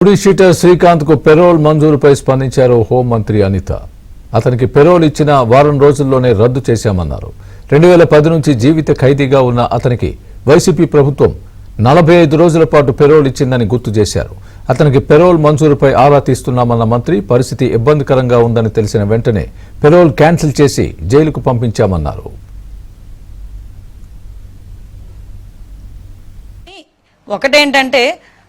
Sheeter Srikanth కు payroll మంజూరుపై స్పందించారు హోంమంత్రి అనిత. అతనికి పెరోల్ ఇచ్చిన వారం రోజుల్లోనే రద్దు చేశామన్నారు. 2010 నుంచి జీవిత ఖైదీగా ఉన్న అతనికి వైసీపీ ప్రభుత్వం 45 రోజుల పాటు పెరోల్ ఇచ్చిందని గుర్తు చేశారు. అతనికి పెరోల్ మంజూరుపై ఆరా తీస్తున్నామన్న మంత్రి పరిస్థితి ఇబ్బందికరంగా ఉందని తెలిసిన వెంటనే పెరోల్ క్యాన్సిల్ చేసి జైలుకు పంపించామన్నారు. ఒకటేంటంటే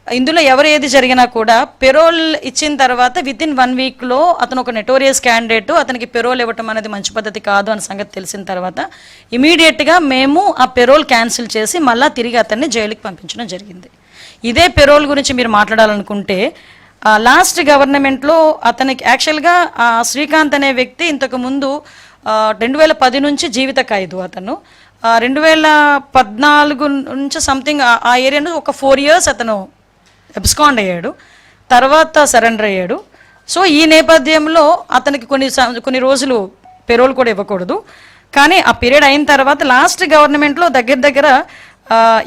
ఇందులో ఎవరు ఏది జరిగినా కూడా పెరోల్ ఇచ్చిన తర్వాత వితిన్ 1 వీక్లో అతను ఒక నెటోరియస్ క్యాండిడేట్, అతనికి పెరోల్ ఇవ్వటం అనేది మంచి పద్ధతి కాదు అన్న సంగతి తెలిసిన తర్వాత ఇమీడియట్గా మేము ఆ పెరోల్ క్యాన్సిల్ చేసి మళ్ళీ తిరిగి అతన్ని జైలుకి పంపించడం జరిగింది. ఇదే పెరోల్ గురించి మీరు మాట్లాడాలనుకుంటే లాస్ట్ గవర్నమెంట్లో అతనికి యాక్చువల్గా శ్రీకాంత్ అనే వ్యక్తి ఇంతకుముందు 2010 నుంచి జీవిత ఖైదు. అతను 2014 నుంచి సంథింగ్ ఆ ఏరియాలో ఒక 4 years అతను అబ్స్కాండ్ అయ్యాడు, తర్వాత సరెండర్ అయ్యాడు. సో ఈ నేపథ్యంలో అతనికి కొన్ని రోజులు పెరోల్ కూడా ఇవ్వకూడదు. కానీ ఆ పీరియడ్ అయిన తర్వాత లాస్ట్ గవర్నమెంట్లో దగ్గర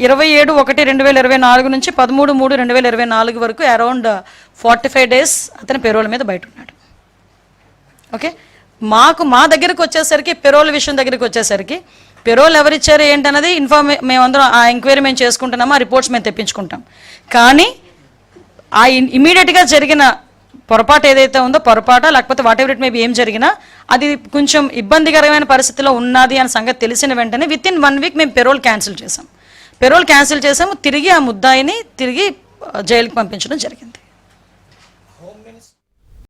27/1/2024 నుంచి 13/3/2024 వరకు అరౌండ్ 45 days అతని పెరోల్ మీద బయట ఉన్నాడు. ఓకే, మా దగ్గరకు వచ్చేసరికి పెరోల్ విషయం దగ్గరికి వచ్చేసరికి పెరోల్ ఎవరిచ్చారు ఏంటన్నది మేమందరం ఆ ఎంక్వైరీ మేము చేసుకుంటున్నాము, ఆ రిపోర్ట్స్ మేము తెప్పించుకుంటాం. కానీ ఆ ఇమీడియట్గా జరిగిన పొరపాటు ఏదైతే ఉందో పొరపాట లేకపోతే వాట్ ఎవర్ ఇట్ మేబీ ఏం జరిగినా అది కొంచెం ఇబ్బందికరమైన పరిస్థితిలో ఉన్నది అనే సంగతి తెలిసిన వెంటనే వితిన్ 1 వీక్ మేము పెరోల్ క్యాన్సిల్ చేసాము. తిరిగి ఆ ముద్దాయిని తిరిగి జైలుకి పంపించడం జరిగింది.